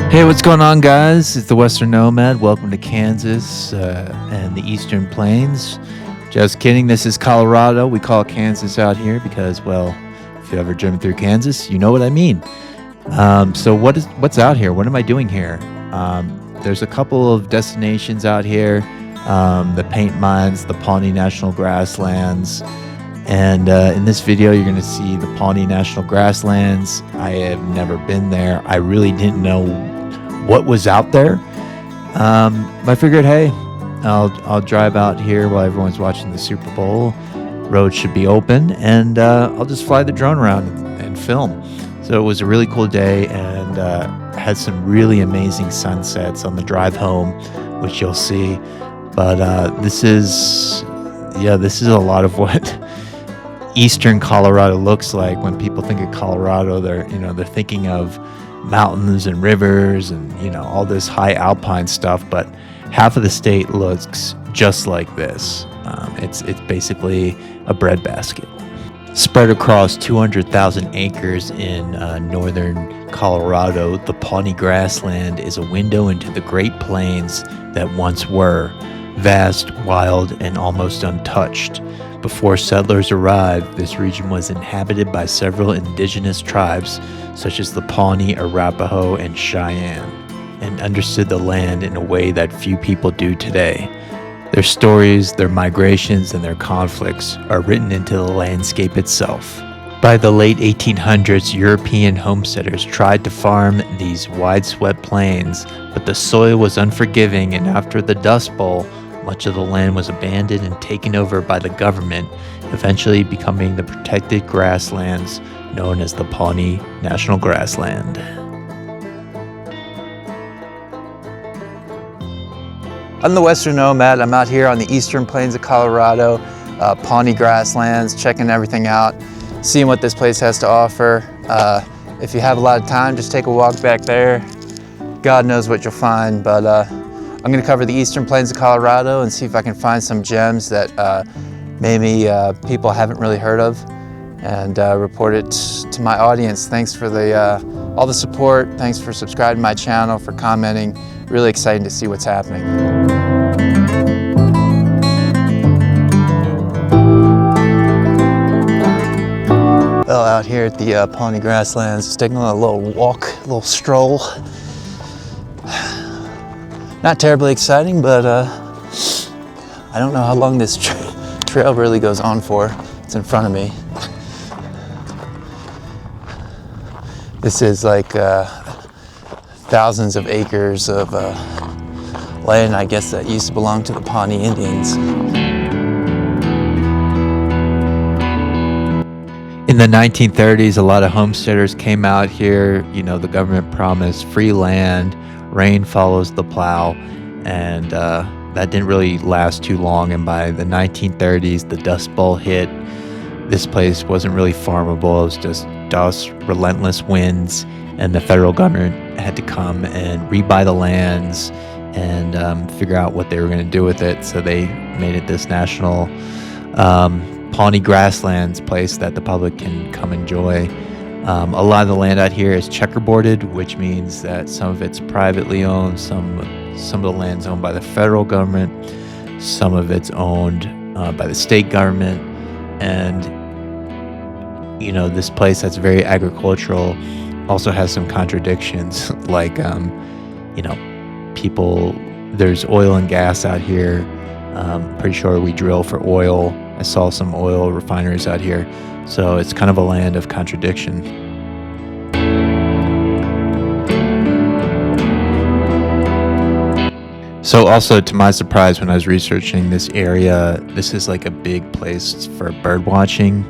Hey, what's going on, guys? It's the Western Nomad. Welcome to Kansas and the Eastern Plains. Just kidding. This is Colorado. We call it Kansas out here because, well, if you've ever driven through Kansas, you know what I mean. So what's out here? What am I doing here? There's a couple of destinations out here. The paint mines, the Pawnee National Grasslands. And in this video, you're going to see the Pawnee National Grasslands. I have never been there. I really didn't know what was out there. I figured, hey, I'll drive out here while everyone's watching the Super Bowl. Roads should be open, and I'll just fly the drone around and film. So it was a really cool day, and had some really amazing sunsets on the drive home, which you'll see. But this is a lot of what Eastern Colorado looks like. When people think of Colorado, they're thinking of mountains and rivers and all this high alpine stuff, but half of the state looks just like this. It's basically a breadbasket spread across 200,000 acres in northern Colorado. The Pawnee Grassland is a window into the Great Plains that once were vast, wild, and almost untouched. Before settlers arrived, this region was inhabited by several indigenous tribes, such as the Pawnee, Arapaho, and Cheyenne, and understood the land in a way that few people do today. Their stories, their migrations, and their conflicts are written into the landscape itself. By the late 1800s, European homesteaders tried to farm these wide-swept plains, but the soil was unforgiving, and after the Dust Bowl, much of the land was abandoned and taken over by the government, eventually becoming the protected grasslands known as the Pawnee National Grassland. I'm the Western Nomad. I'm out here on the eastern plains of Colorado, Pawnee Grasslands, checking everything out, seeing what this place has to offer. If you have a lot of time, just take a walk back there. God knows what you'll find, but I'm going to cover the eastern plains of Colorado and see if I can find some gems that maybe people haven't really heard of, and report it to my audience. Thanks for all the support. Thanks for subscribing to my channel, for commenting. Really exciting to see what's happening. Well, out here at the Pawnee Grasslands, just taking a little walk, a little stroll. Not terribly exciting, but I don't know how long this trail really goes on for. It's in front of me. This is like thousands of acres of land, I guess, that used to belong to the Pawnee Indians. In the 1930s, a lot of homesteaders came out here. The government promised free land. Rain follows the plow, and that didn't really last too long. And by the 1930s, the Dust Bowl hit. This place wasn't really farmable. It was just dust, relentless winds, and the federal government had to come and rebuy the lands and figure out what they were going to do with it. So they made it this national Pawnee Grasslands place that the public can come enjoy. A lot of the land out here is checkerboarded, which means that some of it's privately owned, some of the land's owned by the federal government, some of it's owned by the state government. And this place that's very agricultural also has some contradictions, like people, there's oil and gas out here. Pretty sure we drill for oil. I saw some oil refineries out here. So it's kind of a land of contradiction. So also, to my surprise, when I was researching this area, this is like a big place for bird watching.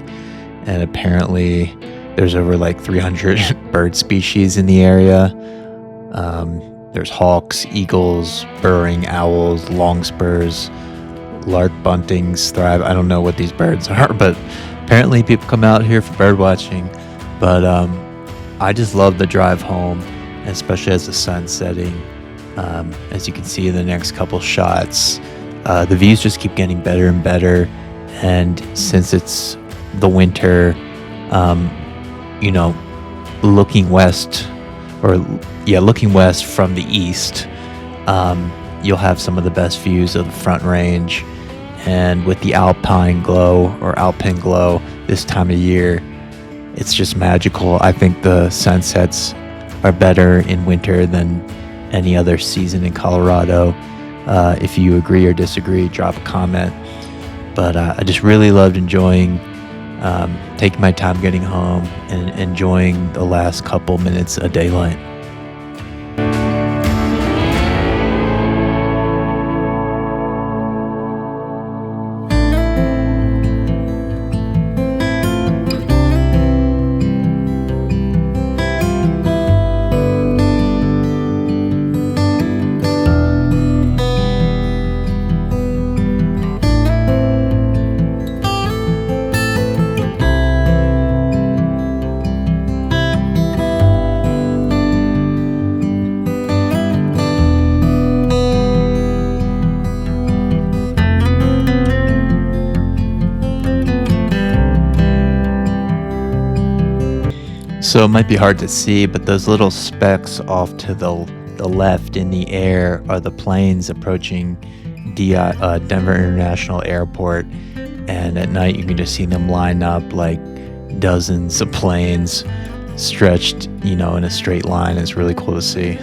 And apparently there's over like 300 bird species in the area. There's hawks, eagles, burrowing owls, longspurs, lark buntings thrive. I don't know what these birds are, but apparently people come out here for bird watching. But I just love the drive home, especially as the sun's setting. As you can see in the next couple shots, the views just keep getting better and better. And since it's the winter, looking west looking west from the east, you'll have some of the best views of the Front Range. And with the alpine glow this time of year, it's just magical. I think the sunsets are better in winter than any other season in Colorado. If you agree or disagree, drop a comment. But I just really loved taking my time getting home and enjoying the last couple minutes of daylight. So it might be hard to see, but those little specks off to the left in the air are the planes approaching Denver International Airport. And at night you can just see them line up like dozens of planes stretched, in a straight line. It's really cool to see.